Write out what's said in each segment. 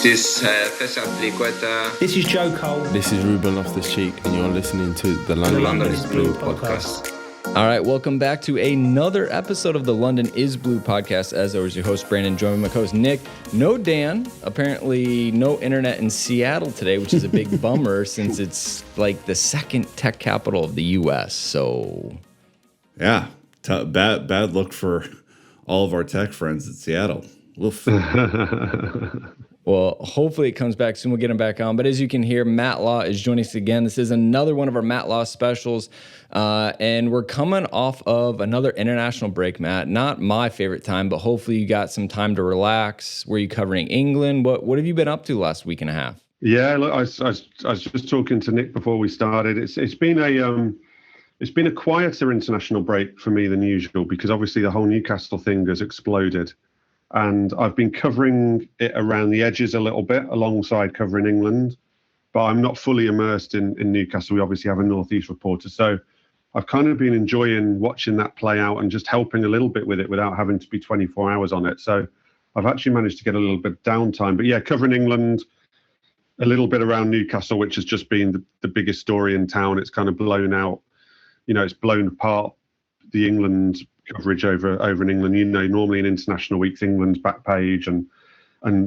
This is This is Joe Cole. This is Ruben Loftus-Cheek, and you're listening to the London is Blue podcast. All right, welcome back to another episode of the London is Blue podcast. As always, your host, Brandon, joined by my co-host, Nick. No Dan. Apparently, no internet in Seattle today, which is a big bummer since it's like the second tech capital of the U.S., so... Yeah, bad look for all of our tech friends in Seattle. Woof. Well, hopefully it comes back soon. We'll get him back on. But as you can hear, Matt Law is joining us again. This is another one of our Matt Law specials. And we're coming off of another international break, Matt. Not my favorite time, but hopefully you got some time to relax. Were you covering England? What have you been up to the last week and a half? Yeah, look, I was just talking to Nick before we started. It's been a quieter international break for me than usual because obviously the whole Newcastle thing has exploded. And I've been covering it around the edges a little bit alongside covering England, but I'm not fully immersed in Newcastle. We obviously have a Northeast reporter. So I've kind of been enjoying watching that play out and just helping a little bit with it without having to be 24 hours on it. So I've actually managed to get a little bit of downtime. But yeah, covering England, a little bit around Newcastle, which has just been the biggest story in town. It's kind of blown out, it's blown apart the England coverage over in England. Normally in international weeks, England's back page and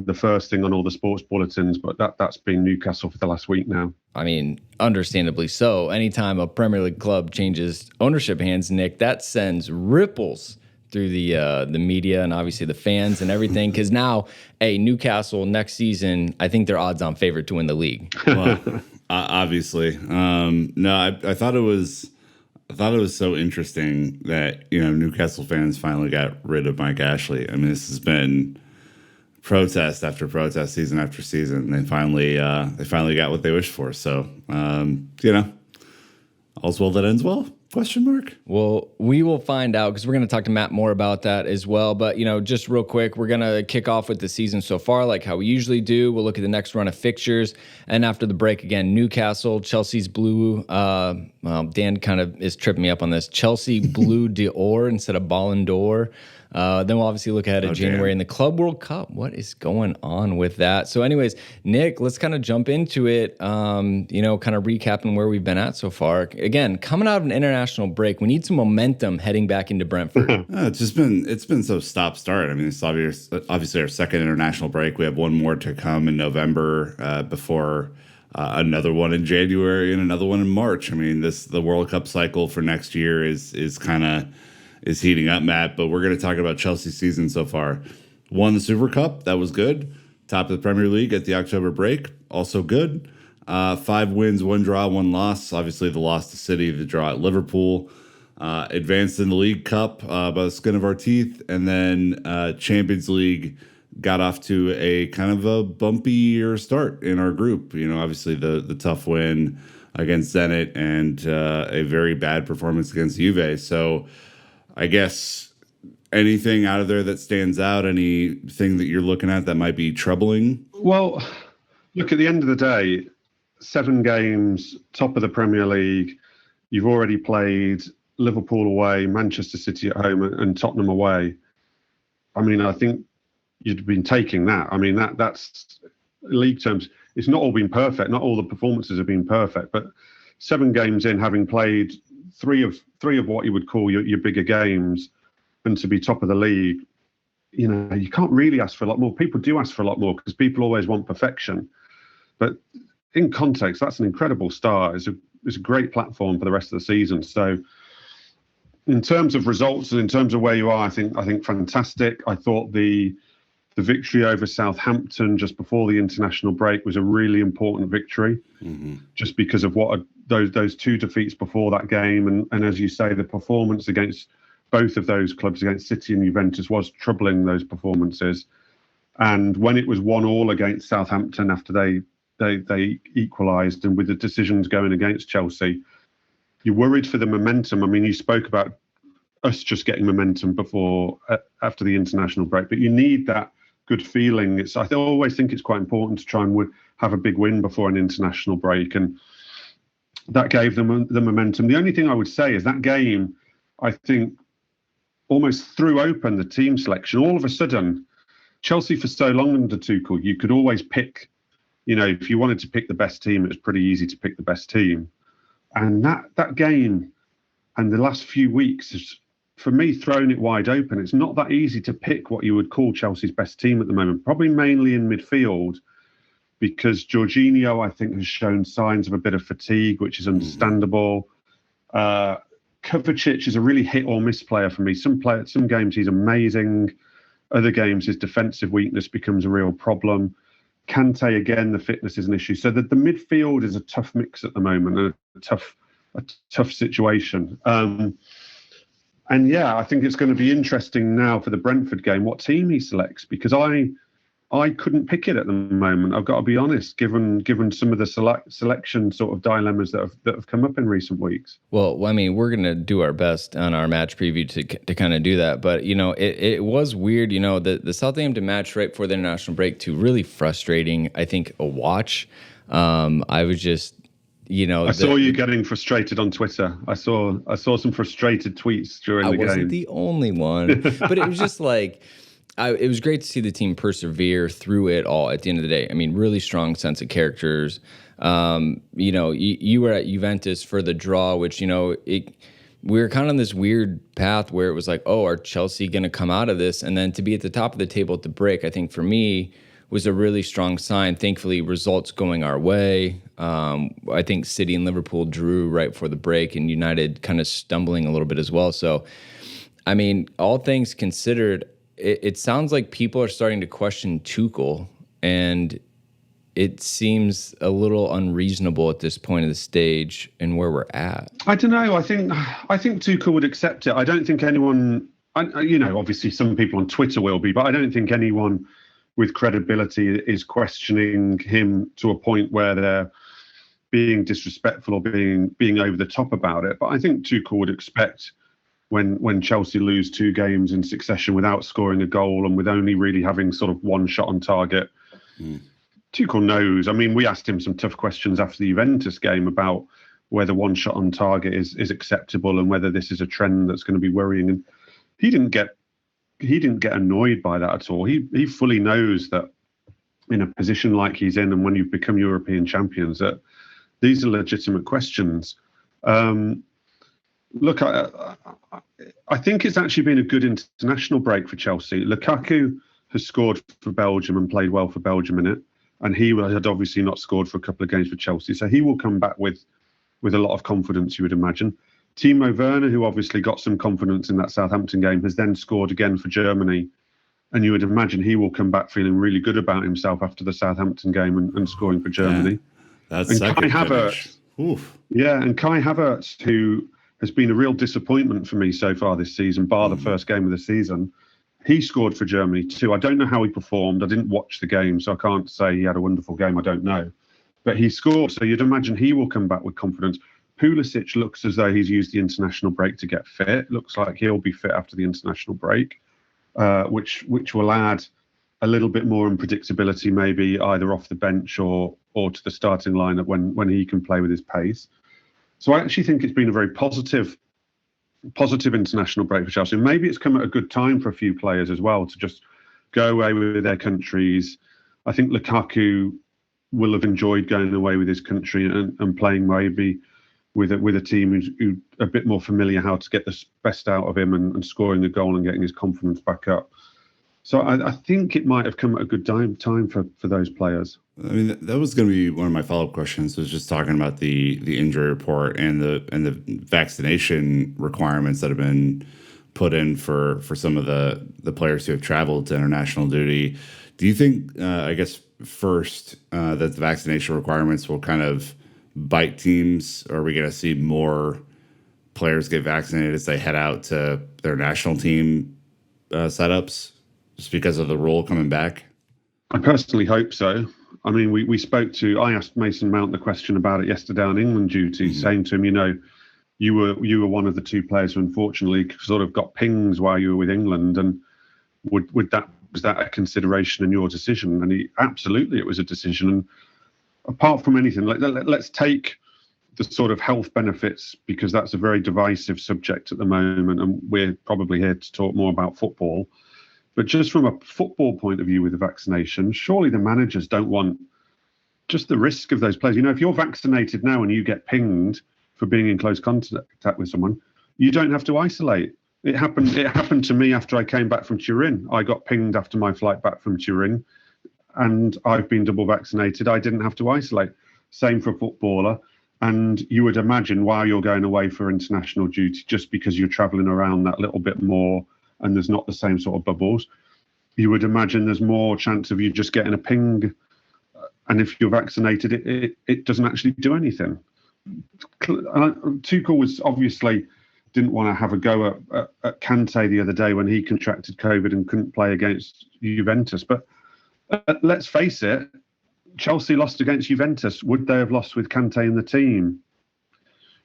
the first thing on all the sports bulletins, but that's been Newcastle for the last week now. I mean, understandably so. Anytime a Premier League club changes ownership hands, Nick, that sends ripples through the media and obviously the fans and everything. Because now, Newcastle next season, I think they're odds-on favorite to win the league. Well, obviously, no, I thought it was. I thought it was so interesting that, Newcastle fans finally got rid of Mike Ashley. I mean, this has been protest after protest, season after season. They finally got what they wished for. So, all's well that ends well? Question mark? Well, we will find out because we're going to talk to Matt more about that as well. But, just real quick, we're going to kick off with the season so far like how we usually do. We'll look at the next run of fixtures. And after the break, again, Newcastle, Chelsea's blue. Dan kind of is tripping me up on this. Chelsea blue d'Or instead of Ballon d'Or. Then we'll obviously look ahead at January in the Club World Cup. What is going on with that? So anyways, Nick, let's kind of jump into it, kind of recapping where we've been at so far. Again, coming out of an international break, we need some momentum heading back into Brentford. It's been so stop-start. I mean, it's obviously our second international break. We have one more to come in November before another one in January and another one in March. I mean, the World Cup cycle for next year is heating up, Matt, but we're going to talk about Chelsea's season so far. Won the Super Cup. That was good. Top of the Premier League at the October break. Also good. 5 wins, 1 draw, 1 loss. Obviously, the loss to City, the draw at Liverpool. Advanced in the League Cup by the skin of our teeth. And then Champions League got off to a kind of a bumpier start in our group. Obviously the tough win against Zenit and a very bad performance against Juve. So I guess anything out of there that stands out, anything that you're looking at that might be troubling? Well, look, at the end of the day, 7 games, top of the Premier League. You've already played Liverpool away, Manchester City at home, and Tottenham away. I mean, I think you'd been taking that. I mean, that's league terms. It's not all been perfect. Not all the performances have been perfect, but 7 games in, having played three of what you would call your bigger games, and to be top of the league, you can't really ask for a lot more. People do ask for a lot more because people always want perfection. But in context, that's an incredible start. It's a great platform for the rest of the season. So in terms of results and in terms of where you are, I think fantastic. I thought the victory over Southampton just before the international break was a really important victory, just because of what those 2 defeats before that game. And as you say, the performance against both of those clubs, against City and Juventus, was troubling, those performances. And when it was 1-1 against Southampton after they equalised, and with the decisions going against Chelsea, you're worried for the momentum. I mean, you spoke about us just getting momentum after the international break, but you need that good feeling. I always think it's quite important to try and have a big win before an international break, and that gave them the momentum. The only thing I would say is that game, I think, almost threw open the team selection. All of a sudden, Chelsea for so long under Tuchel, you could always pick, if you wanted to pick the best team, it was pretty easy to pick the best team. And that game and the last few weeks has, for me, thrown it wide open. It's not that easy to pick what you would call Chelsea's best team at the moment, probably mainly in midfield, because Jorginho, I think, has shown signs of a bit of fatigue, which is understandable. Kovacic is a really hit or miss player for me. Some games he's amazing. Other games his defensive weakness becomes a real problem. Kante, again, the fitness is an issue. So the midfield is a tough mix at the moment, a tough situation. And yeah, I think it's going to be interesting now for the Brentford game what team he selects, because I couldn't pick it at the moment. I've got to be honest, given some of the selection sort of dilemmas that have come up in recent weeks. Well, I mean, we're going to do our best on our match preview to kind of do that. But, it was weird, the Southampton match right before the international break too, really frustrating, I think, a watch. I was just, I saw you getting frustrated on Twitter. I saw some frustrated tweets during the game. I wasn't the only one, but it was just like, it was great to see the team persevere through it all at the end of the day. I mean, really strong sense of characters. You were at Juventus for the draw, which, we were kind of on this weird path where it was like, oh, are Chelsea going to come out of this? And then to be at the top of the table at the break, I think for me was a really strong sign. Thankfully, results going our way. I think City and Liverpool drew right before the break, and United kind of stumbling a little bit as well. So, I mean, all things considered, it sounds like people are starting to question Tuchel, and it seems a little unreasonable at this point of the stage and where we're at. I don't know. I think Tuchel would accept it. I don't think anyone, obviously some people on Twitter will be, but I don't think anyone with credibility is questioning him to a point where they're being disrespectful or being over the top about it. But I think Tuchel would expect when Chelsea lose 2 games in succession without scoring a goal and with only really having sort of one shot on target. Tuchel knows. I mean, we asked him some tough questions after the Juventus game about whether one shot on target is acceptable and whether this is a trend that's going to be worrying. And he didn't get annoyed by that at all. He fully knows that in a position like he's in, and when you've become European champions, that these are legitimate questions. Look, I think it's actually been a good international break for Chelsea. Lukaku has scored for Belgium and played well for Belgium in it, and he had obviously not scored for a couple of games for Chelsea, so he will come back with a lot of confidence, you would imagine. Timo Werner, who obviously got some confidence in that Southampton game, has then scored again for Germany, and you would imagine he will come back feeling really good about himself after the Southampton game and scoring for Germany. Yeah, that's and Kai Havertz. Yeah, and Kai Havertz, who has been a real disappointment for me so far this season, bar the first game of the season. He scored for Germany too. I don't know how he performed. I didn't watch the game, so I can't say he had a wonderful game. I don't know. But he scored, so you'd imagine he will come back with confidence. Pulisic looks as though he's used the international break to get fit. Looks like he'll be fit after the international break, which will add a little bit more unpredictability, maybe either off the bench or to the starting lineup when he can play with his pace. So I actually think it's been a very positive international break for Chelsea. Maybe it's come at a good time for a few players as well to just go away with their countries. I think Lukaku will have enjoyed going away with his country and playing maybe with a team who's a bit more familiar how to get the best out of him and scoring a goal and getting his confidence back up. So I think it might have come at a good time for those players. I mean, that was going to be one of my follow-up questions, was just talking about the injury report and the vaccination requirements that have been put in for some of the players who have traveled to international duty. Do you think, I guess, first, that the vaccination requirements will kind of bite teams? Or are we going to see more players get vaccinated as they head out to their national team setups just because of the rule coming back? I personally hope so. I mean, I asked Mason Mount the question about it yesterday on England duty, saying to him, you were one of the 2 players who unfortunately sort of got pings while you were with England, and was that a consideration in your decision? And absolutely, it was a decision. And apart from anything, let's take the sort of health benefits, because that's a very divisive subject at the moment, and we're probably here to talk more about football. But just from a football point of view with the vaccination, surely the managers don't want just the risk of those players. If you're vaccinated now and you get pinged for being in close contact with someone, you don't have to isolate. It happened to me after I came back from Turin. I got pinged after my flight back from Turin, and I've been double vaccinated. I didn't have to isolate. Same for a footballer. And you would imagine while you're going away for international duty, just because you're traveling around that little bit more and there's not the same sort of bubbles, you would imagine there's more chance of you just getting a ping. And if you're vaccinated, it doesn't actually do anything. Tuchel was obviously didn't want to have a go at Kante the other day when he contracted COVID and couldn't play against Juventus. But let's face it, Chelsea lost against Juventus. Would they have lost with Kante in the team?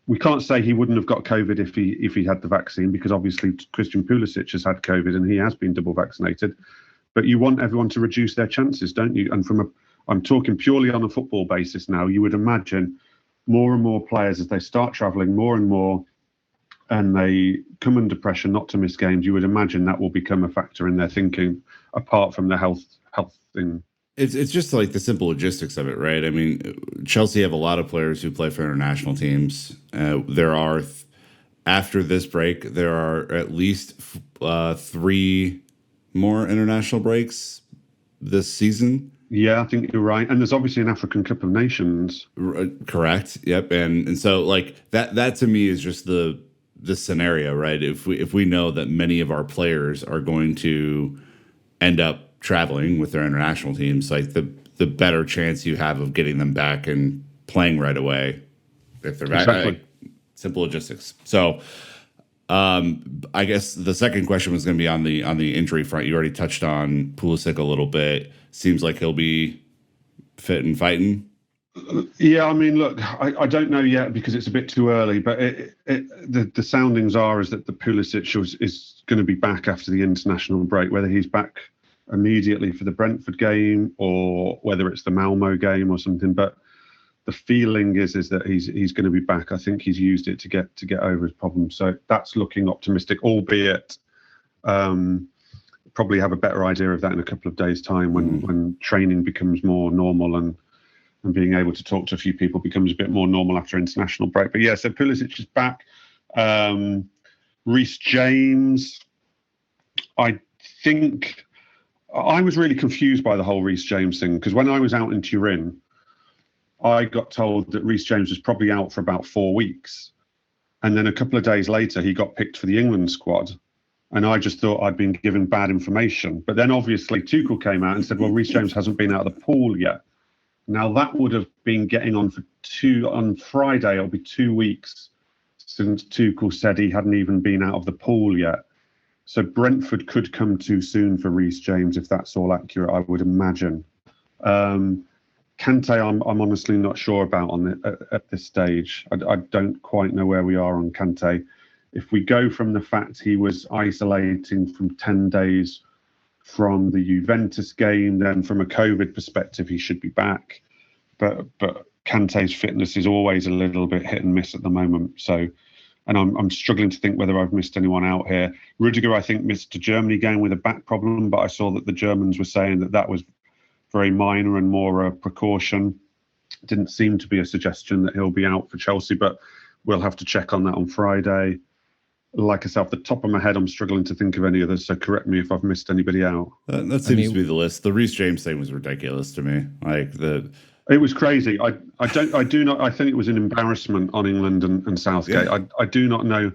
We can't say he wouldn't have got COVID if he had the vaccine, because obviously Christian Pulisic has had COVID and he has been double vaccinated. But you want everyone to reduce their chances, don't you? And I'm talking purely on a football basis now. You would imagine more and more players, as they start travelling more and more and they come under pressure not to miss games, you would imagine that will become a factor in their thinking, apart from the health thing. It's just like the simple logistics of it, right? I mean, Chelsea have a lot of players who play for international teams. There are, after this break, there are at least 3 more international breaks this season. Yeah, I think you're right. And there's obviously an African Cup of Nations. Correct. Yep. And so like that to me is just the scenario, right? If we know that many of our players are going to end up traveling with their international teams, like the better chance you have of getting them back and playing right away if they're back. Exactly. Like, simple logistics. So I guess the second question was going to be on the injury front. You already touched on Pulisic a little bit. Seems like he'll be fit and fighting. Yeah, I mean, look, I don't know yet because it's a bit too early, but the soundings is that the Pulisic is going to be back after the international break, whether he's back immediately for the Brentford game or whether it's the Malmo game or something. But the feeling is that he's going to be back. I think he's used it to get over his problem. So that's looking optimistic, albeit probably have a better idea of that in a couple of days' time when training becomes more normal and being able to talk to a few people becomes a bit more normal after international break. But yeah, so Pulisic is back. Reece James, I think I was really confused by the whole Reece James thing, because when I was out in Turin, I got told that Reece James was probably out for about 4 weeks. And then a couple of days later, he got picked for the England squad. And I just thought I'd been given bad information. But then obviously Tuchel came out and said, well, Reece James hasn't been out of the pool yet. Now that would have been getting on on Friday. It'll be 2 weeks since Tuchel said he hadn't even been out of the pool yet. So Brentford could come too soon for Reece James if that's all accurate, I would imagine. Kante, I'm honestly not sure about at this stage. I don't quite know where we are on Kante. If we go from the fact he was isolating from 10 days from the Juventus game, then from a COVID perspective, he should be back. But Kante's fitness is always a little bit hit and miss at the moment. So, and I'm struggling to think whether I've missed anyone out here. Rudiger, I think, missed a Germany game with a back problem, but I saw that the Germans were saying that was very minor and more a precaution. Didn't seem to be a suggestion that he'll be out for Chelsea, but we'll have to check on that on Friday. Like I said, off the top of my head, I'm struggling to think of any others, so correct me if I've missed anybody out. That seems to be the list. The Reece James thing was ridiculous to me. It was crazy. I think it was an embarrassment on England and Southgate. Yeah. I do not know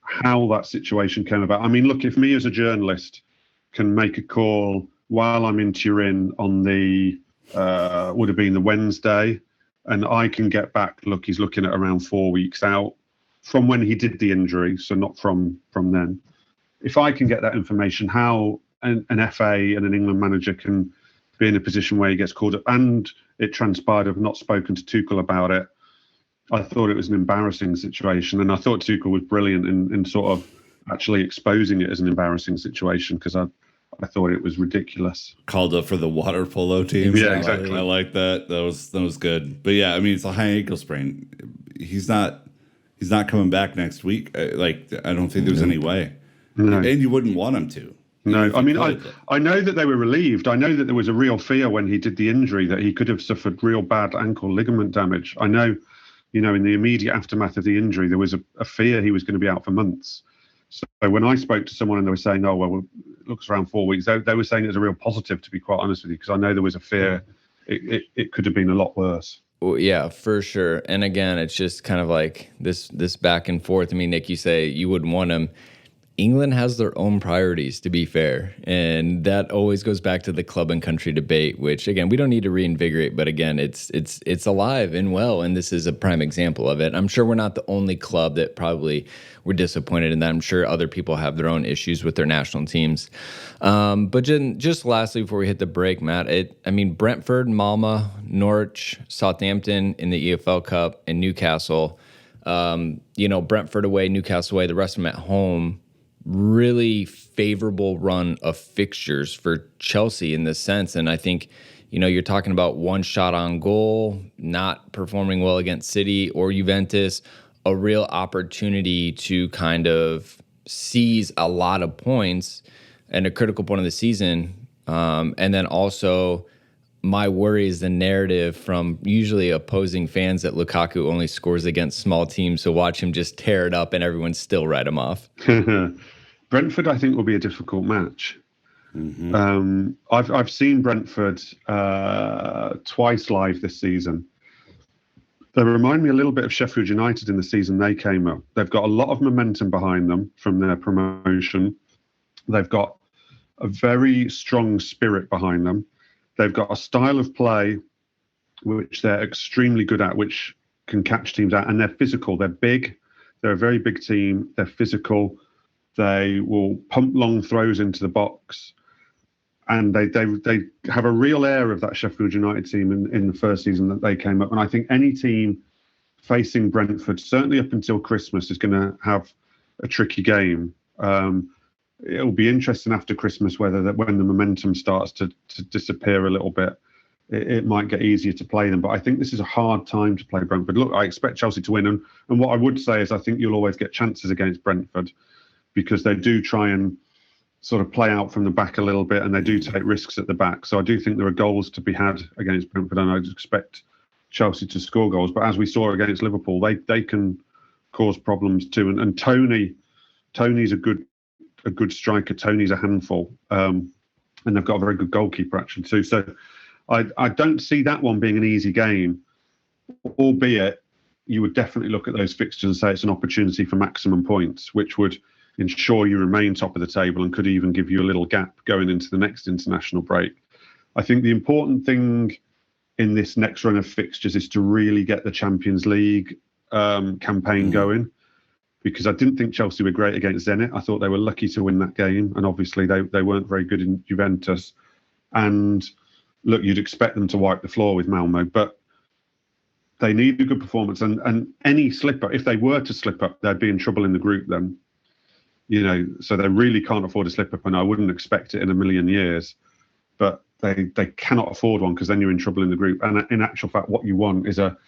how that situation came about. I mean, look, if me as a journalist can make a call while I'm in Turin on the would have been the Wednesday, and I can get back, look, he's looking at around 4 weeks out from when he did the injury, so not from then. If I can get that information, how an FA and an England manager can be in a position where he gets called up, and it transpired I've not spoken to Tuchel about it. I thought it was an embarrassing situation, and I thought Tuchel was brilliant in sort of actually exposing it as an embarrassing situation, because I thought it was ridiculous. Called up for the water polo team. Yeah, exactly. I like that. That was good. But yeah, I mean, it's a high ankle sprain. He's not coming back next week. I don't think there's any way. No. And you wouldn't want him to. No, I mean, played it. I know that they were relieved. I know that there was a real fear when he did the injury that he could have suffered real bad ankle ligament damage. I know, in the immediate aftermath of the injury, there was a fear he was going to be out for months. So when I spoke to someone and they were saying, oh, well, it looks around 4 weeks, they were saying it was a real positive, to be quite honest with you, because I know there was a fear it could have been a lot worse. Well, yeah, for sure. And again, it's just kind of like this back and forth. I mean, Nick, you say you wouldn't want him. England has their own priorities, to be fair. And that always goes back to the club and country debate, which, again, we don't need to reinvigorate. But again, it's alive and well, and this is a prime example of it. I'm sure we're not the only club that probably were disappointed in that. I'm sure other people have their own issues with their national teams. But just lastly, before we hit the break, Matt, Brentford, Malmo, Norwich, Southampton in the EFL Cup, and Newcastle. Brentford away, Newcastle away, the rest of them at home. Really favorable run of fixtures for Chelsea in this sense. And I think, you're talking about one shot on goal, not performing well against City or Juventus, a real opportunity to kind of seize a lot of points and a critical point of the season. And then also my worry is the narrative from usually opposing fans that Lukaku only scores against small teams. So watch him just tear it up and everyone still write him off. Brentford, I think, will be a difficult match. Mm-hmm. I've seen Brentford twice live this season. They remind me a little bit of Sheffield United in the season they came up. They've got a lot of momentum behind them from their promotion. They've got a very strong spirit behind them. They've got a style of play which they're extremely good at, which can catch teams out, and they're physical. They're big. They're a very big team. They're physical. They will pump long throws into the box, and they have a real air of that Sheffield United team in the first season that they came up. And I think any team facing Brentford, certainly up until Christmas, is going to have a tricky game. It'll be interesting after Christmas when the momentum starts to disappear a little bit, it might get easier to play them. But I think this is a hard time to play Brentford. Look, I expect Chelsea to win, and what I would say is I think you'll always get chances against Brentford, because they do try and sort of play out from the back a little bit, and they do take risks at the back. So I do think there are goals to be had against Brentford, and I'd expect Chelsea to score goals. But as we saw against Liverpool, they can cause problems too. And Tony's a good striker. Tony's a handful, and they've got a very good goalkeeper actually too. So I don't see that one being an easy game, albeit you would definitely look at those fixtures and say it's an opportunity for maximum points, which would ensure you remain top of the table and could even give you a little gap going into the next international break. I think the important thing in this next run of fixtures is to really get the Champions League campaign going, because I didn't think Chelsea were great against Zenit. I thought they were lucky to win that game, and obviously they weren't very good in Juventus. And look, you'd expect them to wipe the floor with Malmo, but they need a good performance. And any slip up, if they were to slip up, they'd be in trouble in the group then. So they really can't afford a slip up, and I wouldn't expect it in a million years. But they cannot afford one, because then you're in trouble in the group. And in actual fact, what you want is a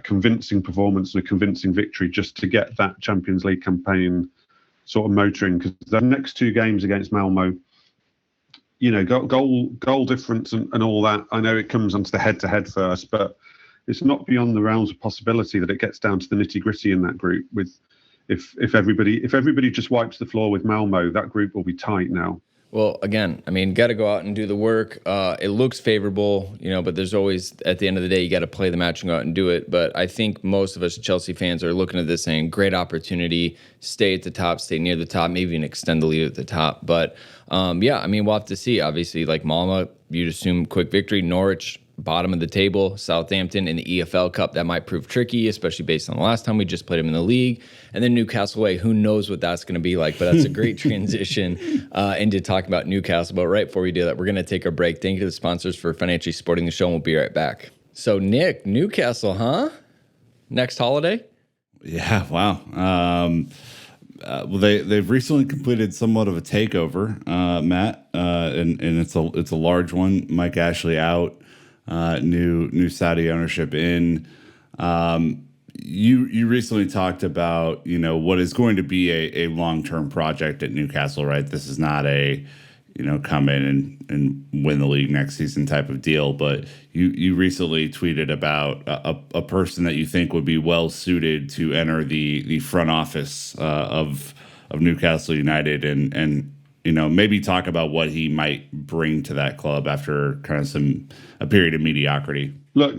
convincing performance and a convincing victory just to get that Champions League campaign sort of motoring. Because the next two games against Malmo, goal difference and all that, I know it comes onto the head-to-head first, but it's not beyond the realms of possibility that it gets down to the nitty-gritty in that group. If everybody just wipes the floor with Malmo, that group will be tight now. Well, again, got to go out and do the work. It looks favorable, but there's always, at the end of the day, you got to play the match and go out and do it. But I think most of us Chelsea fans are looking at this saying, great opportunity, stay at the top, stay near the top, maybe even extend the lead at the top. But we'll have to see. Obviously, like Malmo, you'd assume quick victory. Norwich, bottom of the table. Southampton in the EFL Cup, that might prove tricky, especially based on the last time we just played them in the league. And then Newcastle away, who knows what that's going to be like, but that's a great transition into talking about Newcastle. But right before we do that, we're going to take a break. Thank you to the sponsors for financially supporting the show, and we'll be right back. So, Nick, Newcastle, huh? Next holiday? Yeah, wow. Well, they've recently completed somewhat of a takeover, Matt, and it's a large one. Mike Ashley out. New Saudi ownership in. You recently talked about what is going to be a long-term project at Newcastle, right? This is not a come in and win the league next season type of deal. But you recently tweeted about a person that you think would be well suited to enter the front office of Newcastle United, and maybe talk about what he might bring to that club after kind of a period of mediocrity. Look,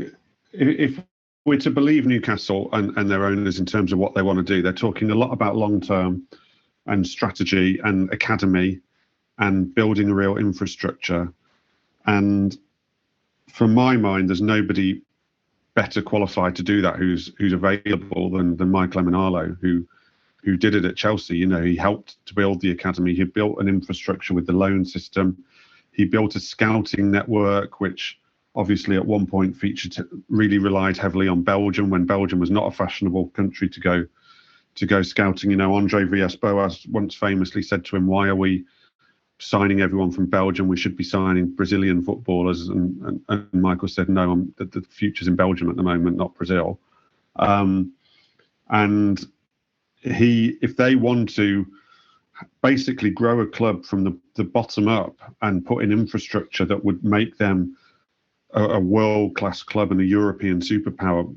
if we're to believe Newcastle and their owners in terms of what they want to do, they're talking a lot about long-term and strategy and academy and building a real infrastructure. And from my mind, there's nobody better qualified to do that who's available than Michael Emenalo, who did it at Chelsea. He helped to build the academy. He built an infrastructure with the loan system. He built a scouting network, which obviously at one point really relied heavily on Belgium, when Belgium was not a fashionable country to go scouting. Andre Villas-Boas once famously said to him, "Why are we signing everyone from Belgium? We should be signing Brazilian footballers." And Michael said, "No, the future's in Belgium at the moment, not Brazil." And if they want to basically grow a club from the bottom up and put in infrastructure that would make them a world-class club and a European superpower,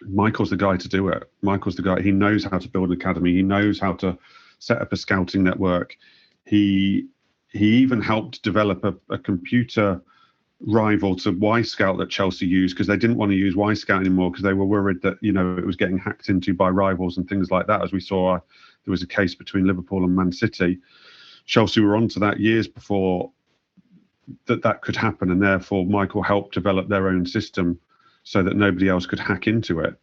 Michael's the guy to do it. Michael's the guy. He knows how to build an academy. He knows how to set up a scouting network. He even helped develop a computer rival to Y-Scout that Chelsea used, because they didn't want to use Y-Scout anymore because they were worried that it was getting hacked into by rivals and things like that. As we saw, there was a case between Liverpool and Man City. Chelsea were onto that years before that could happen, and therefore Michael helped develop their own system so that nobody else could hack into it.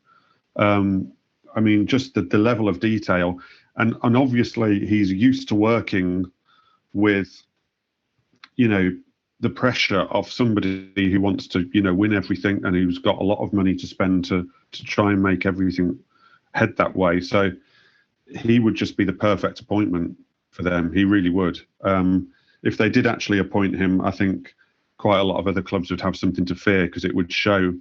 Just the level of detail, and obviously he's used to working with the pressure of somebody who wants to win everything, and who's got a lot of money to spend to try and make everything head that way. So he would just be the perfect appointment for them. He really would. If they did actually appoint him, I think quite a lot of other clubs would have something to fear, because it would show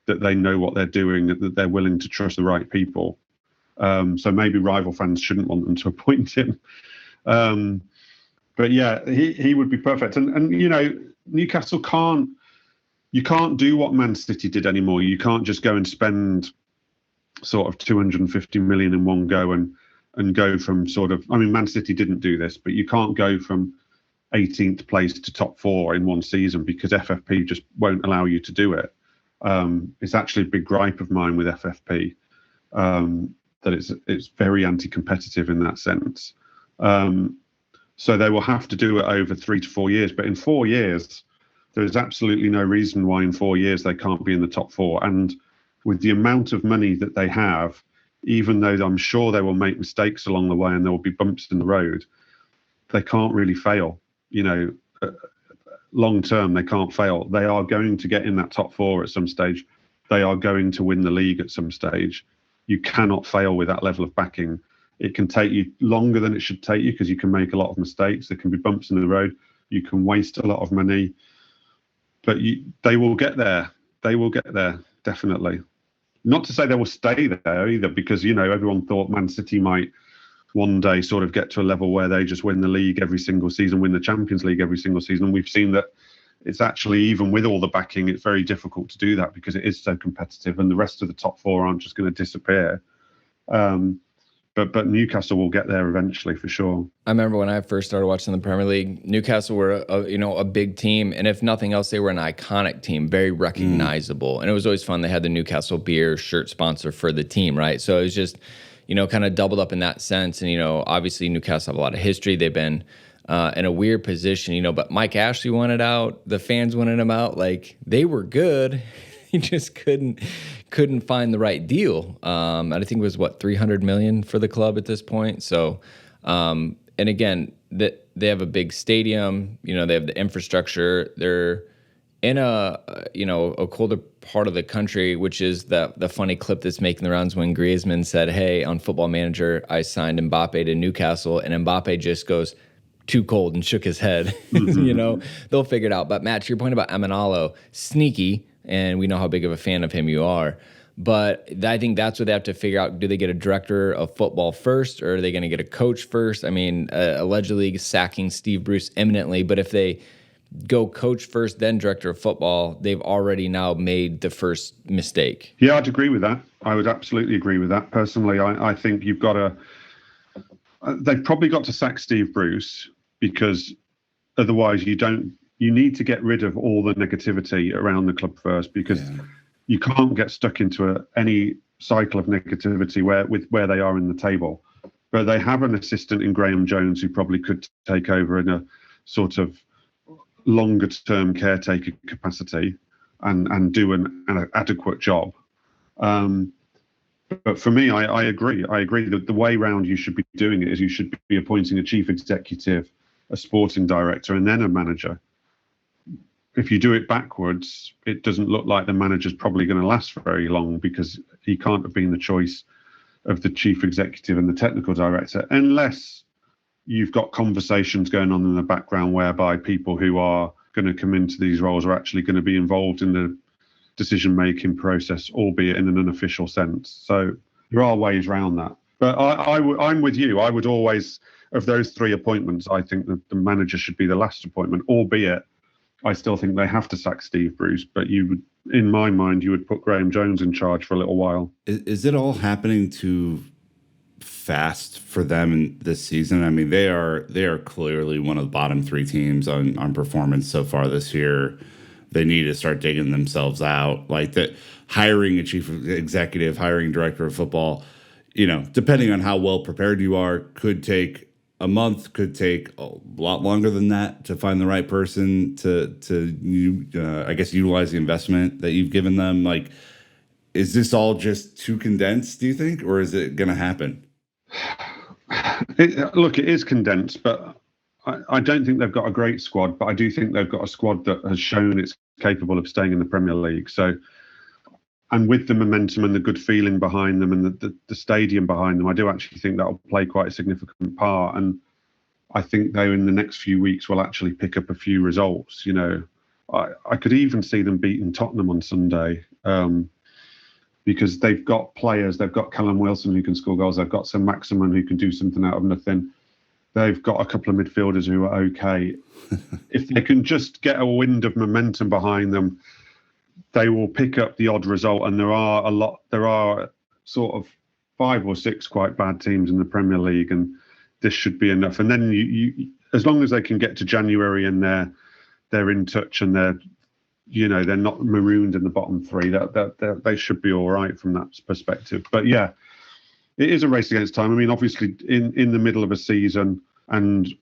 that they know what they're doing, that they're willing to trust the right people. So maybe rival fans shouldn't want them to appoint him. But yeah, he would be perfect. And Newcastle you can't do what Man City did anymore. You can't just go and spend sort of 250 million in one go and go from Man City didn't do this, but you can't go from 18th place to top 4 in one season, because FFP just won't allow you to do it. It's actually a big gripe of mine with FFP, that it's very anti-competitive in that sense. So they will have to do it over 3 to 4 years. But in 4 years, there is absolutely no reason why in 4 years they can't be in the top 4. And with the amount of money that they have, even though I'm sure they will make mistakes along the way and there will be bumps in the road, they can't really fail. Long term, they can't fail. They are going to get in that top 4 at some stage. They are going to win the league at some stage. You cannot fail with that level of backing. It can take you longer than it should take you, because you can make a lot of mistakes. There can be bumps in the road. You can waste a lot of money. But they will get there. They will get there, definitely. Not to say they will stay there either, because, everyone thought Man City might one day sort of get to a level where they just win the league every single season, win the Champions League every single season. We've seen that it's actually, even with all the backing, it's very difficult to do that, because it is so competitive, and the rest of the top 4 aren't just going to disappear. But Newcastle will get there eventually, for sure. I remember when I first started watching the Premier League, Newcastle were a big team, and if nothing else, they were an iconic team, very recognizable. And it was always fun. They had the Newcastle beer shirt sponsor for the team, right? So it was just kind of doubled up in that sense. And obviously Newcastle have a lot of history. They've been in a weird position, but Mike Ashley wanted out. The fans wanted him out. Like, they were good. He just couldn't find the right deal. And I think it was $300 million for the club at this point. So, and again, that they have a big stadium. They have the infrastructure. They're in a colder part of the country, which is the funny clip that's making the rounds when Griezmann said, "Hey, on Football Manager, I signed Mbappe to Newcastle," and Mbappe just goes, "Too cold," and shook his head. They'll figure it out. But Matt, to your point about Emenalo, sneaky. And we know how big of a fan of him you are. But I think that's what they have to figure out. Do they get a director of football first, or are they going to get a coach first? I mean, allegedly sacking Steve Bruce imminently, but if they go coach first, then director of football, they've already now made the first mistake. Yeah, I'd agree with that. I would absolutely agree with that. Personally, I think you've got to, they've probably got to sack Steve Bruce, because otherwise you need to get rid of all the negativity around the club first, because you can't get stuck into any cycle of negativity where they are in the table. But they have an assistant in Graham Jones who probably could take over in a sort of longer term caretaker capacity and do an adequate job. But for me, I agree that the way round you should be doing it is you should be appointing a chief executive, a sporting director, and then a manager. If you do it backwards, it doesn't look like the manager's probably going to last very long, because he can't have been the choice of the chief executive and the technical director, unless you've got conversations going on in the background whereby people who are going to come into these roles are actually going to be involved in the decision-making process, albeit in an unofficial sense. So there are ways around that. But I'm with you. I would always, of those three appointments, I think that the manager should be the last appointment, albeit I still think they have to sack Steve Bruce. But you would, in my mind, you would put Graham Jones in charge for a little while. Is it all happening too fast for them this season? I mean, they are clearly one of the bottom three teams on performance so far this year. They need to start digging themselves out. Like that, hiring a chief executive, hiring director of football, depending on how well prepared you are, could take a month, could take a lot longer than that to find the right person to I guess utilize the investment that you've given them. Like, is this all just too condensed, do you think, or is it going to happen? Look, it is condensed, but I don't think they've got a great squad, but I do think they've got a squad that has shown it's capable of staying in the Premier League. So, and with the momentum and the good feeling behind them and the stadium behind them, I do actually think that will play quite a significant part. And I think they, in the next few weeks, will actually pick up a few results. I could even see them beating Tottenham on Sunday, because they've got players. They've got Callum Wilson who can score goals. They've got Sam Maximin who can do something out of nothing. They've got a couple of midfielders who are okay. If they can just get a wind of momentum behind them, they will pick up the odd result. And there are sort of 5 or 6 quite bad teams in the Premier League, and this should be enough. And then you as long as they can get to January and they're in touch and they're not marooned in the bottom three, that they should be all right from that perspective. But yeah, it is a race against time. I mean, obviously, in the middle of a season, and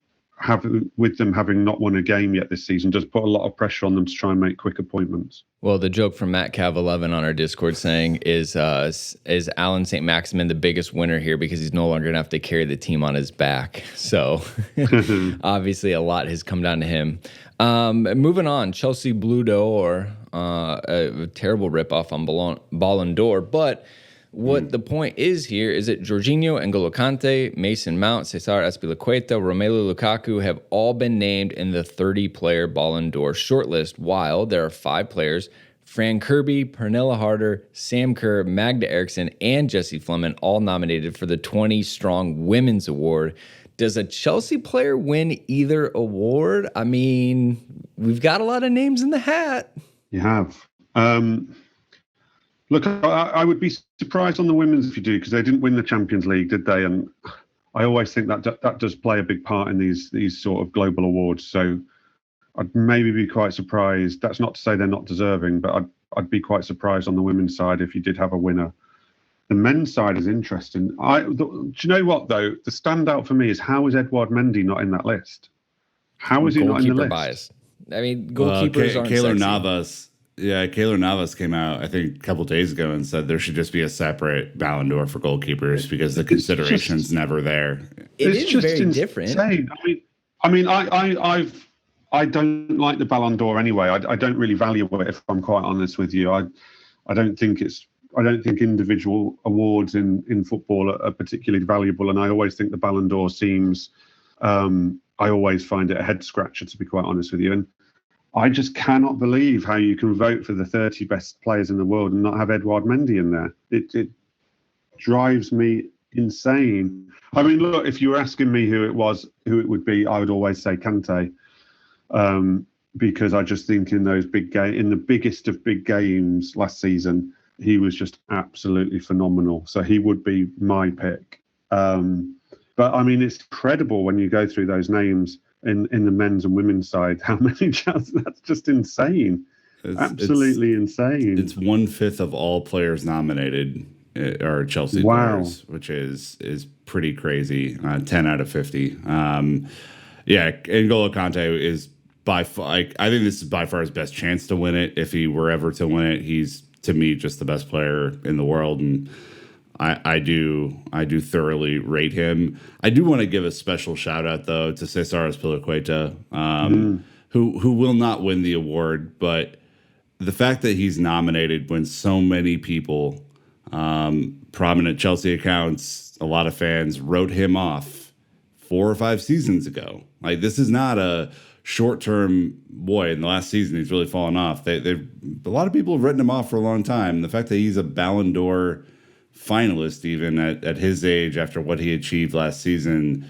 with them having not won a game yet this season, does put a lot of pressure on them to try and make quick appointments. Well, the joke from Matt Cav 11 on our Discord saying is Alan St. Maximin the biggest winner here because he's no longer going to have to carry the team on his back. So obviously a lot has come down to him. Moving on, Chelsea Blue d'Or, a terrible ripoff on Ballon d'Or, but what the point is here is that Jorginho, N'Golo Kante, Mason Mount, Cesar Azpilicueta, Romelu Lukaku have all been named in the 30-player Ballon d'Or shortlist, while there are 5 players, Fran Kirby, Pernilla Harder, Sam Kerr, Magda Eriksson, and Jessie Fleming, all nominated for the 20-strong Women's Award. Does a Chelsea player win either award? I mean, we've got a lot of names in the hat. You have. Look, I would be surprised on the women's if you do, because they didn't win the Champions League, did they? And I always think that does play a big part in these sort of global awards. So I'd maybe be quite surprised. That's not to say they're not deserving, but I'd be quite surprised on the women's side if you did have a winner. The men's side is interesting. Do you know what, though? The standout for me is, how is Edouard Mendy not in that list? How is he not in the list? Bias. I mean, goalkeepers aren't Keylor sexy. Navas. Yeah, Keylor Navas came out, I think, a couple days ago and said there should just be a separate Ballon d'Or for goalkeepers because the consideration's never there. It's just very different. I mean, I don't like the Ballon d'Or anyway. I don't really value it, if I'm quite honest with you. I don't think individual awards in football are particularly valuable, and I always think the Ballon d'Or seems. I always find it a head scratcher, to be quite honest with you. And I just cannot believe how you can vote for the 30 best players in the world and not have Edouard Mendy in there. It drives me insane. I mean, look, if you were asking me who it would be, I would always say Kante, because I just think in those in the biggest of big games last season, he was just absolutely phenomenal. So he would be my pick. But I mean, it's incredible when you go through those names in the men's and women's side, how many chances. That's just insane. Absolutely insane. It's 1/5 of all players nominated are Chelsea players, which is pretty crazy. 10 out of 50. N'Golo Kante is by far, I think this is by far his best chance to win it. If he were ever to win it, he's, to me, just the best player in the world, and I do thoroughly rate him. I do want to give a special shout out though to Cesar Azpilicueta, who will not win the award, but the fact that he's nominated when so many people, prominent Chelsea accounts, a lot of fans wrote him off 4 or 5 seasons ago. Like, this is not a short-term boy. In the last season, he's really fallen off. A lot of people have written him off for a long time. The fact that he's a Ballon d'Or finalist, even at his age, after what he achieved last season,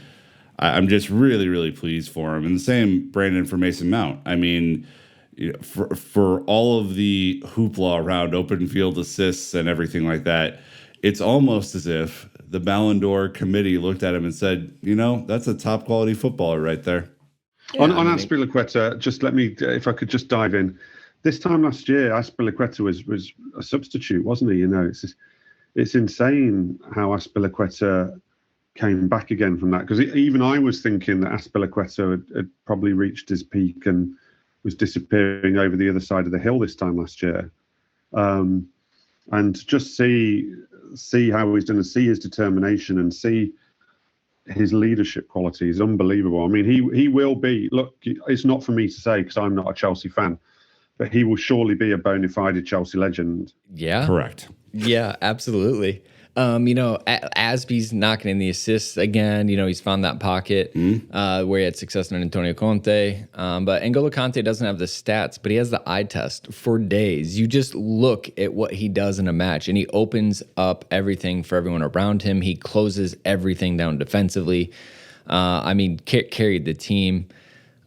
I'm just really, really pleased for him. And the same, Brandon, for Mason Mount. I mean, for all of the hoopla around open field assists and everything like that, it's almost as if the Ballon d'Or committee looked at him and said, that's a top quality footballer right there. Yeah, on Azpilicueta, just let me, if I could just dive in. This time last year, Azpilicueta was a substitute, wasn't he? It's insane how Azpilicueta came back again from that, because even I was thinking that Azpilicueta had probably reached his peak and was disappearing over the other side of the hill this time last year. And to just see how he's done, and see his determination and see his leadership quality is unbelievable. I mean, he will be, look, it's not for me to say because I'm not a Chelsea fan, but he will surely be a bona fide Chelsea legend. Yeah. Correct. Yeah, absolutely. Asby's knocking in the assists again. He's found that pocket where he had success in Antonio Conte. But N'Golo Kante doesn't have the stats, but he has the eye test for days. You just look at what he does in a match, and he opens up everything for everyone around him. He closes everything down defensively. Carried the team.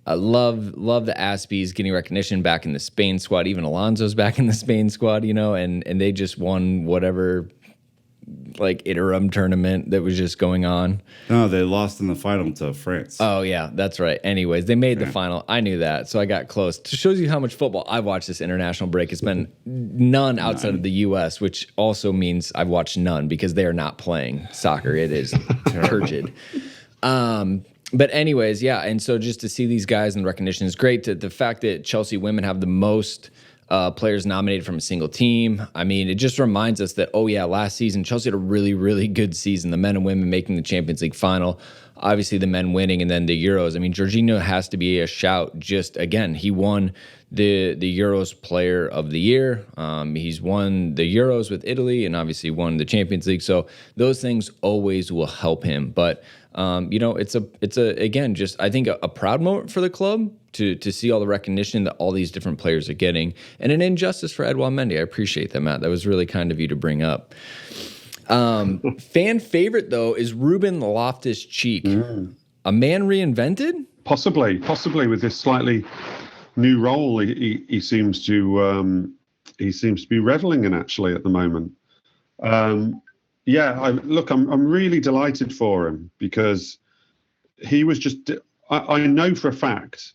I love the Aspies getting recognition back in the Spain squad. Even Alonso's back in the Spain squad, and they just won whatever interim tournament that was just going on. No, they lost in the final to France. Oh yeah, that's right. Anyways, they made the final. I knew that, so I got close. It shows you how much football I've watched this international break. It's been none outside of the U.S., which also means I've watched none because they are not playing soccer. It is turgid. But anyways, yeah, and so just to see these guys in recognition is great. The fact that Chelsea women have the most players nominated from a single team. I mean, it just reminds us that, last season, Chelsea had a really, really good season. The men and women making the Champions League final. Obviously, the men winning, and then the Euros. I mean, Jorginho has to be a shout. Just, again, he won the Euros Player of the Year. He's won the Euros with Italy and obviously won the Champions League. So those things always will help him. But, it's again, just I think a proud moment for the club to see all the recognition that all these different players are getting, and an injustice for Edouard Mendy. I appreciate that, Matt. That was really kind of you to bring up. Fan favorite, though, is Ruben Loftus-Cheek. A man reinvented? Possibly with this slightly new role he seems to be reveling in actually at the moment. I'm really delighted for him because he was just. I know for a fact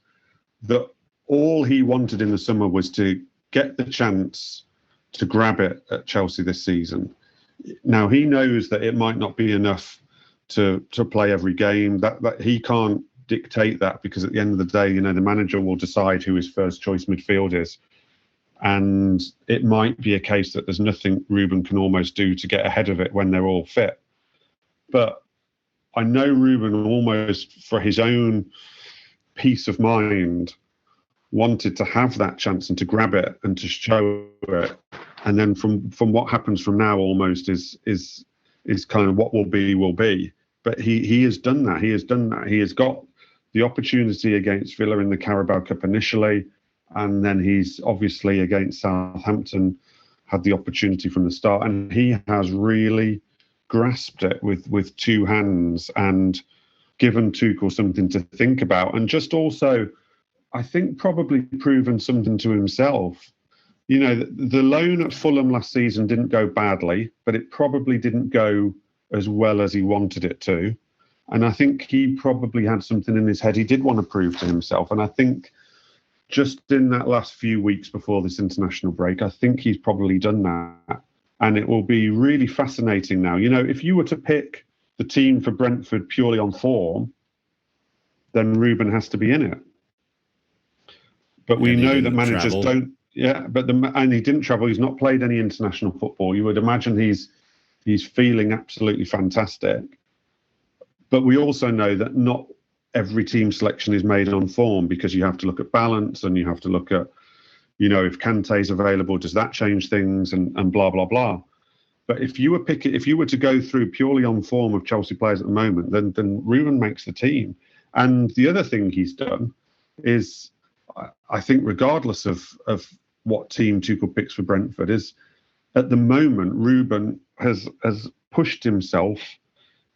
that all he wanted in the summer was to get the chance to grab it at Chelsea this season. Now he knows that it might not be enough to play every game. That he can't dictate that, because at the end of the day, the manager will decide who his first choice midfield is. And it might be a case that there's nothing Ruben can almost do to get ahead of it when they're all fit. But I know Ruben, almost for his own peace of mind, wanted to have that chance and to grab it and to show it. And then from what happens from now almost is kind of what will be. But he has done that. He has got the opportunity against Villa in the Carabao Cup initially. And then he's obviously against Southampton had the opportunity from the start, and he has really grasped it with two hands and given Tuchel something to think about, and just also, I think, probably proven something to himself. You know, the loan at Fulham last season didn't go badly, but it probably didn't go as well as he wanted it to. And I think he probably had something in his head he did want to prove to himself. And I think just in that last few weeks before this international break, I think he's probably done that. And it will be really fascinating now. You know, if you were to pick the team for Brentford purely on form, then Ruben has to be in it. But we know that managers don't. Yeah, and he didn't travel. He's not played any international football. You would imagine he's feeling absolutely fantastic. But we also know that not every team selection is made on form, because you have to look at balance and you have to look at, you know, if Kante's available, does that change things, and blah, blah, blah. But if you were to go through purely on form of Chelsea players at the moment, then Ruben makes the team. And the other thing he's done is, I think, regardless of what team Tuchel picks for Brentford, is at the moment Ruben has pushed himself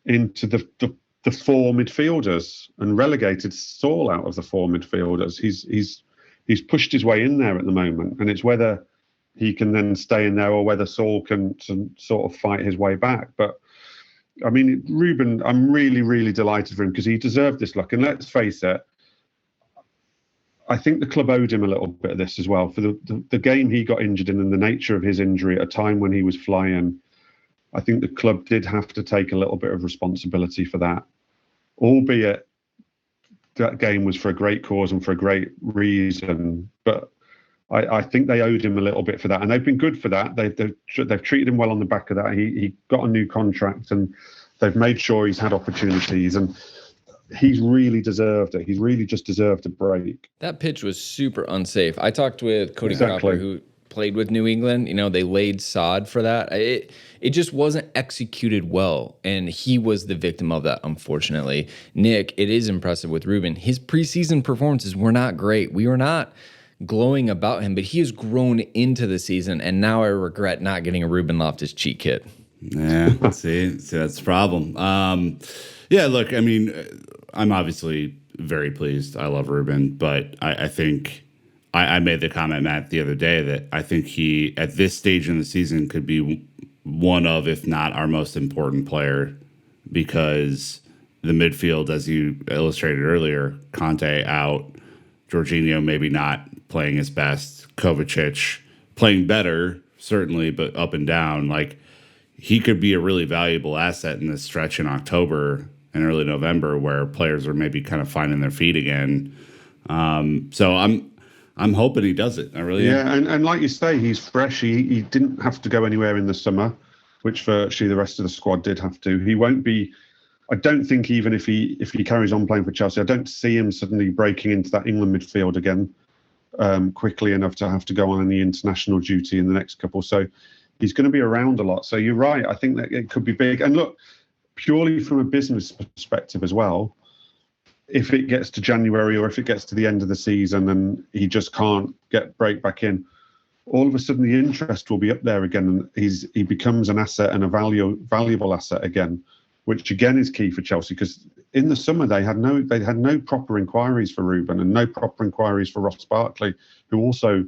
into the four midfielders and relegated Saul out of the four midfielders. He's pushed his way in there at the moment, and it's whether he can then stay in there or whether Saul can sort of fight his way back. But I mean, Ruben, I'm really, really delighted for him, because he deserved this luck. And let's face it, I think the club owed him a little bit of this as well. For the game he got injured in and the nature of his injury at a time when he was flying, I think the club did have to take a little bit of responsibility for that, albeit that game was for a great cause and for a great reason. But I think they owed him a little bit for that, and they've been good for that. They've treated him well on the back of that. He got a new contract, and they've made sure he's had opportunities, and he's really deserved it. He's really just deserved a break. That pitch was super unsafe. I talked with Cody Cropper, who played with New England. You know, they laid sod for that. It just wasn't executed well, and he was the victim of that, unfortunately. Nick, it is impressive with Ruben. His preseason performances were not great. We were not glowing about him, but he has grown into the season, and now I regret not getting a Ruben Loftus-Cheek kit. Yeah, see, that's the problem. Yeah, look, I mean, I'm obviously very pleased. I love Ruben, but I think I made the comment, Matt, the other day that I think he, at this stage in the season, could be one of, if not our most important player, because the midfield, as you illustrated earlier, Conte out, Jorginho maybe not playing his best, Kovacic playing better, certainly, but up and down. Like, he could be a really valuable asset in this stretch in October and early November, where players are maybe kind of finding their feet again. So I'm hoping he does it. I really am. And like you say, he's fresh. He didn't have to go anywhere in the summer, which virtually the rest of the squad did have to. He won't be. I don't think, even if he carries on playing for Chelsea, I don't see him suddenly breaking into that England midfield again quickly enough to have to go on any international duty in the next couple. So he's going to be around a lot. So you're right. I think that it could be big. And look, purely from a business perspective as well, if it gets to January or if it gets to the end of the season and he just can't break back in, all of a sudden the interest will be up there again, and he becomes an asset and a valuable asset again, which again is key for Chelsea, because in the summer they had no proper inquiries for Ruben and no proper inquiries for Ross Barkley, who also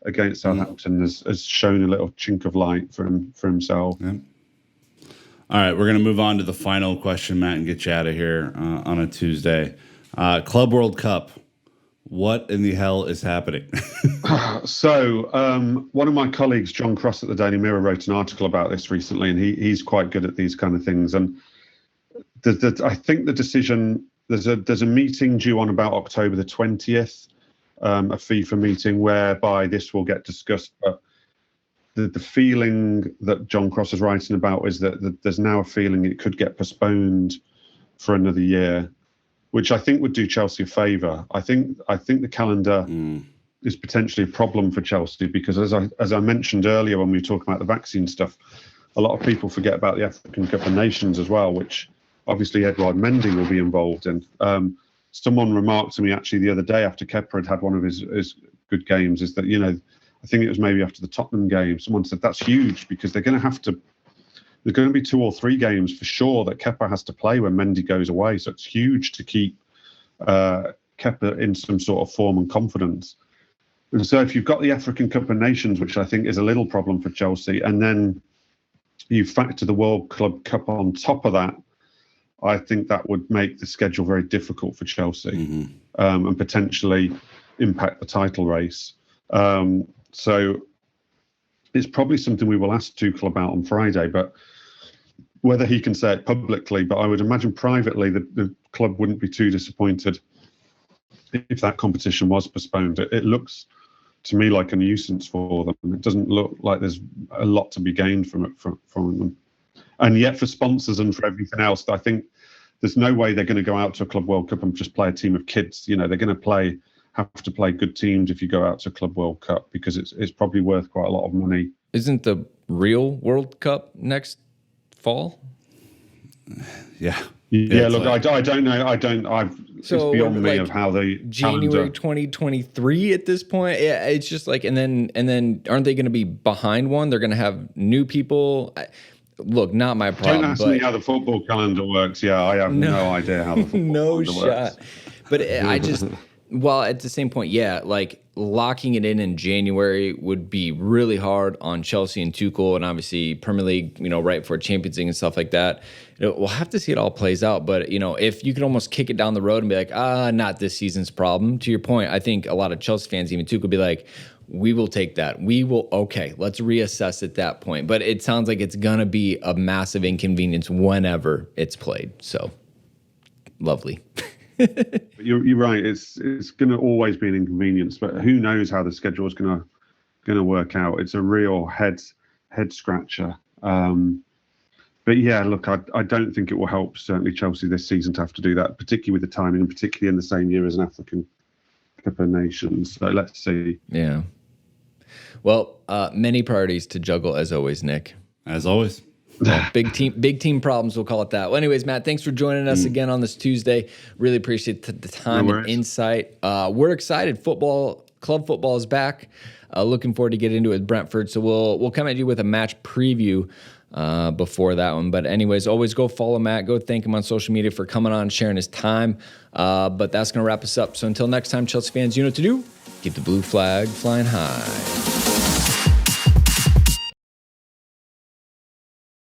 against Southampton has shown a little chink of light for himself. Yeah. All right, we're going to move on to the final question, Matt, and get you out of here on a Tuesday. Club World Cup. What in the hell is happening? So one of my colleagues, John Cross at the Daily Mirror, wrote an article about this recently, and he's quite good at these kind of things. And I think the decision, there's a meeting due on about October the 20th, a FIFA meeting whereby this will get discussed. But the feeling that John Cross is writing about is that there's now a feeling it could get postponed for another year, which I think would do Chelsea a favour. I think the calendar is potentially a problem for Chelsea, because as I mentioned earlier when we were talking about the vaccine stuff, a lot of people forget about the African Cup of Nations as well, which obviously Edouard Mendy will be involved in. Someone remarked to me actually the other day after Kepa had one of his good games is that, I think it was maybe after the Tottenham game, someone said that's huge because they're going to be 2 or 3 games for sure that Kepa has to play when Mendy goes away. So it's huge to keep Kepa in some sort of form and confidence. And so if you've got the African Cup of Nations, which I think is a little problem for Chelsea, and then you factor the World Club Cup on top of that, I think that would make the schedule very difficult for Chelsea and potentially impact the title race. So it's probably something we will ask Tuchel about on Friday, but whether he can say it publicly, but I would imagine privately the club wouldn't be too disappointed if that competition was postponed. It looks to me like a nuisance for them. It doesn't look like there's a lot to be gained from it from them. And yet for sponsors and for everything else, I think there's no way they're going to go out to a Club World Cup and just play a team of kids. They're going to have to play good teams if you go out to Club World Cup because it's probably worth quite a lot of money. Isn't the real World Cup next fall? Yeah. Yeah, look, I don't know. It's beyond me of how the January 2023 at this point. Yeah, it's just like, and then aren't they going to be behind one? They're going to have new people. Look, not my problem. Don't ask me how the football calendar works. Yeah, I have no idea how the football calendar works. But I just, well, at the same point, yeah, like locking it in January would be really hard on Chelsea and Tuchel, and obviously Premier League, right for Champions League and stuff like that. We'll have to see it all plays out. But, if you could almost kick it down the road and be like, not this season's problem. To your point, I think a lot of Chelsea fans, even Tuchel, would be like, we will take that. Okay, let's reassess at that point. But it sounds like it's going to be a massive inconvenience whenever it's played. So, lovely. You're right. It's going to always be an inconvenience, but who knows how the schedule is going to work out? It's a real head scratcher. But yeah, look, I don't think it will help certainly Chelsea this season to have to do that, particularly with the timing, and particularly in the same year as an African Cup of Nations. So let's see. Yeah. Well, many priorities to juggle as always, Nick. As always. Well, big team problems, we'll call it that. Well, anyways, Matt, thanks for joining us again on this Tuesday. Really appreciate the time and insight. We're excited. Club football is back. Looking forward to get into it with Brentford. So we'll come at you with a match preview before that one. But anyways, always go follow Matt. Go thank him on social media for coming on and sharing his time. But that's going to wrap us up. So until next time, Chelsea fans, you know what to do. Keep the blue flag flying high.